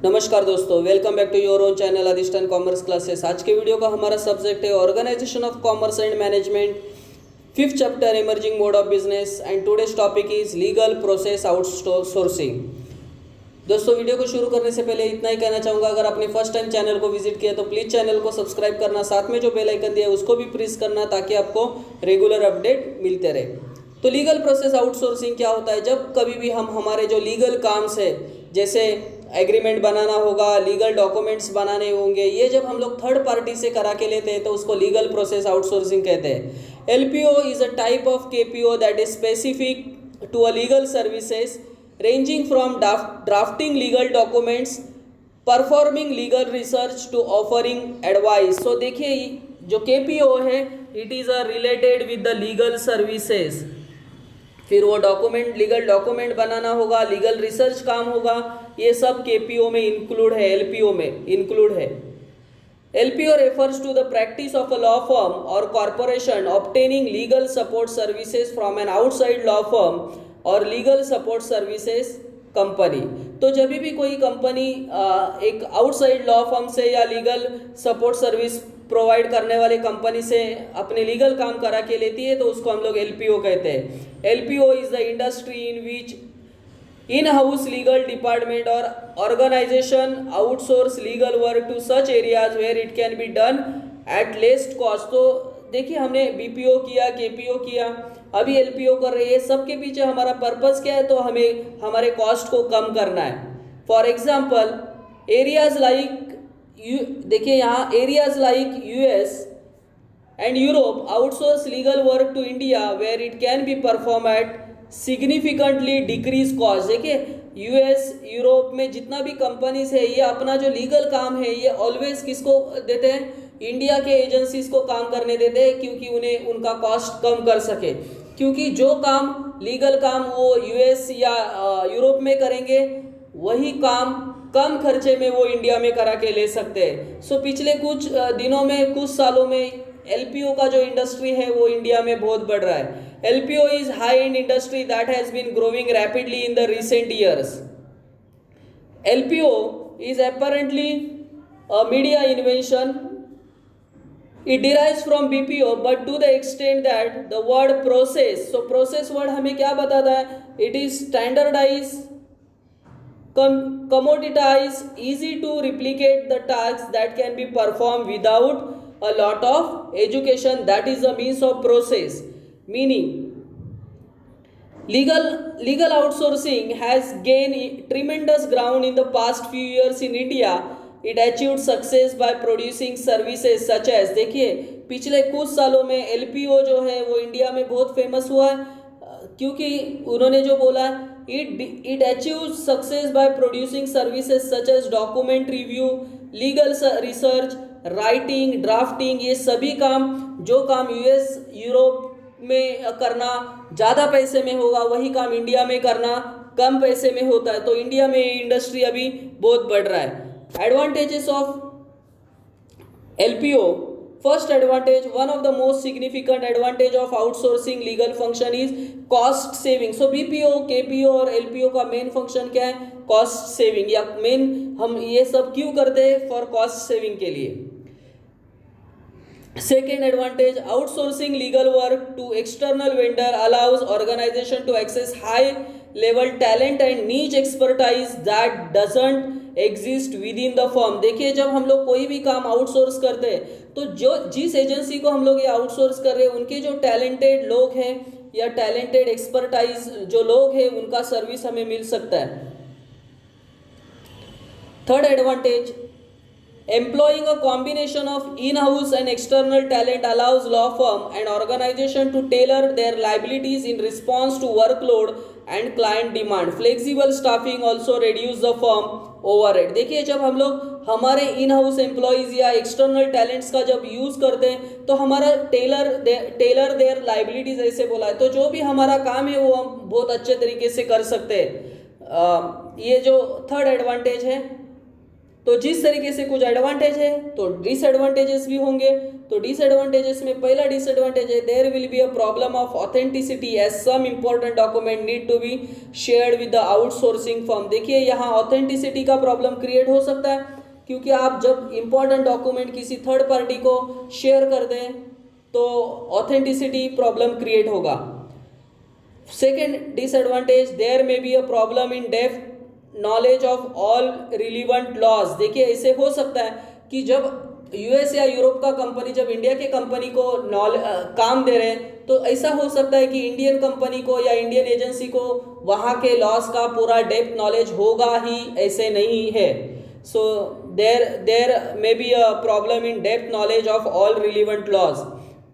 नमस्कार दोस्तों, welcome back to your own channel Adhishthan commerce classes. आज के वीडियो का हमारा सब्जेक्ट है organisation of commerce and management, fifth chapter emerging mode of business and today's topic is legal process outsourcing. दोस्तों, video को शुरू करने से पहले इतना ही कहना चाहूँगा, अगर आपने फर्स्ट टाइम चैनल को विजिट किया तो प्लीज़ चैनल को सब्सक्राइब करना, साथ में जो बेल आइकन दिया है उसको भी प्रेस करना ताकि आपको रेगुलर अपडेट मिलते रहे। तो लीगल प्रोसेस आउटसोर्सिंग क्या होता है? जब कभी भी हम हमारे जो लीगल काम्स है, जैसे एग्रीमेंट बनाना होगा, लीगल डॉक्यूमेंट्स बनाने होंगे, ये जब हम लोग थर्ड पार्टी से करा के लेते हैं तो उसको लीगल प्रोसेस आउटसोर्सिंग कहते हैं। LPO is a type of KPO that is specific to a legal services ranging from drafting legal documents, performing legal research to offering advice. So देखिए, जो केपीओ है it is a related with the legal services. फिर वो legal document बनाना होगा, legal research काम होगा, ये सब केपीओ में इंक्लूड है, एलपीओ में इंक्लूड है। LPO refers to the practice of a law firm or corporation obtaining legal support services from an outside law firm or legal support services company. तो जब भी कोई कंपनी एक आउटसाइड लॉ फर्म से या legal support service provide करने वाले company से अपने लीगल काम करा के लेती है तो उसको हम लोग एलपीओ कहते हैं। LPO is the industry in which in house legal department or organisation outsource legal work to such areas where it can be done at least cost. तो देखिए, हमने बीपीओ किया, केपीओ किया, अभी एलपीओ कर रही है। सबके पीछे हमारा पर्पस क्या है? तो हमें हमारे कॉस्ट को कम करना है। फॉर एग्जाम्पल, एरियाज लाइक देखिए यहाँ areas like US and Europe outsource legal work to India where it can be perform at significantly decrease cost. देखिए, यूएस यूरोप में जितना भी कंपनीज है, ये अपना जो लीगल काम है ये ऑलवेज किसको देते हैं? इंडिया के एजेंसीज को काम करने देते हैं, क्योंकि उन्हें उनका कॉस्ट कम कर सके। क्योंकि जो काम लीगल काम वो यूएस या यूरोप में करेंगे, वही काम कम खर्चे में वो इंडिया में करा के ले सकते हैं। सो पिछले कुछ दिनों में, कुछ सालों में एलपीओ का जो इंडस्ट्री है वो इंडिया में बहुत बढ़ रहा है। LPO is high end industry that has been growing rapidly in the recent years. LPO is apparently a media invention. It derives from BPO, but to the extent that the word process, so process word हमें क्या बताता है? It is standardized, commoditized, easy to replicate the tasks that can be performed without a lot of education. That is the means of process. Meaning, legal outsourcing has gained tremendous ground in the past few years in India. It achieved success by producing services such as, देखिए पिछले कुछ सालों में LPO जो है वो India में बहुत फेमस हुआ है, क्योंकि उन्होंने जो बोला it achieve success by producing services such as document review, legal research, writing, drafting. ये सभी काम, जो काम यूएस यूरोप में करना ज़्यादा पैसे में होगा, वही काम इंडिया में करना कम पैसे में होता है। तो इंडिया में इंडस्ट्री अभी बहुत बढ़ रहा है। Advantages of LPO. First advantage, one of the most significant advantage of outsourcing legal function is cost saving. So BPO, KPO और LPO का मेन फंक्शन क्या है? कॉस्ट सेविंग, या मेन हम ये सब क्यों करते हैं? फॉर कॉस्ट सेविंग के लिए। Second advantage, outsourcing legal work to external vendor allows organization to access high level talent and niche expertise that doesn't exist within the firm. देखिए, जब हम लोग कोई भी काम आउटसोर्स करते हैं तो जिस एजेंसी को हम लोग ये आउटसोर्स कर रहे हैं, उनके जो टैलेंटेड लोग हैं या टैलेंटेड एक्सपर्टाइज जो लोग हैं, उनका सर्विस हमें मिल सकता है। Third advantage, employing a combination of in-house and external talent allows law firm and organization to tailor their liabilities in response to workload and client demand. Flexible staffing also reduce the firm overhead. देखिए, जब हम लोग हमारे in-house employees या external talents का जब use करते हैं तो हमारा टेलर देयर लाइबिलिटीज़ ऐसे बोला है, तो जो भी हमारा काम है वो हम बहुत अच्छे तरीके से कर सकते हैं। ये जो थर्ड एडवांटेज है। तो जिस तरीके से कुछ एडवांटेज है तो डिसएडवांटेजेस भी होंगे। तो डिसएडवांटेजेस में पहला डिसएडवांटेज है there will be a problem of authenticity as some important document need to be shared with the outsourcing firm. देखिए यहाँ ऑथेंटिसिटी का प्रॉब्लम क्रिएट हो सकता है, क्योंकि आप जब इंपॉर्टेंट डॉक्यूमेंट किसी थर्ड पार्टी को शेयर कर दें तो ऑथेंटिसिटी प्रॉब्लम क्रिएट होगा। Second disadvantage there may be a problem in depth knowledge of all relevant laws. देखिए इसे हो सकता है कि जब यूएस या यूरोप का कंपनी जब इंडिया के कंपनी को काम दे रहे हैं तो ऐसा हो सकता है कि इंडियन कंपनी को या इंडियन एजेंसी को वहाँ के लॉज का पूरा डेप्थ नॉलेज होगा ही, ऐसे नहीं है। So there may be a problem in depth knowledge of all relevant laws.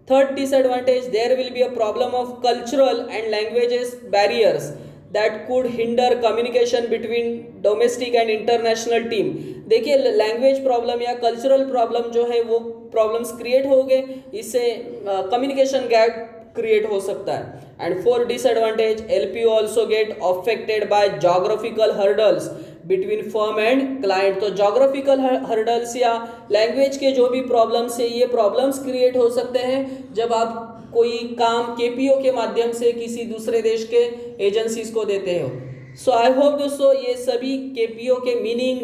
Third disadvantage, there will be a problem of cultural and languages barriers that could hinder communication between domestic and international team। देखिए language problem या cultural problem जो है वो problems create हो गए, इससे communication gap create हो सकता है। And four disadvantage LPO also get affected by geographical hurdles between firm and client. तो जोग्राफिकल हर्डल्स या लैंग्वेज के जो भी प्रॉब्लम्स है ये प्रॉब्लम्स क्रिएट हो सकते हैं जब आप कोई काम केपीओ के माध्यम से किसी दूसरे देश के एजेंसीज को देते हो। सो आई होप दोस्तों ये सभी केपीओ के मीनिंग,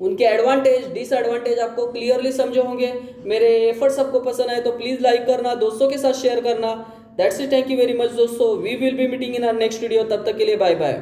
उनके एडवांटेज डिसएडवांटेज आपको क्लियरली समझे होंगे। मेरे एफर्ट्स आपको पसंद आए तो प्लीज़ लाइक करना, दोस्तों के साथ शेयर करना। That's it, thank you very much दोस्तों। We will be meeting in our next video, तब तक के लिए बाय बाय।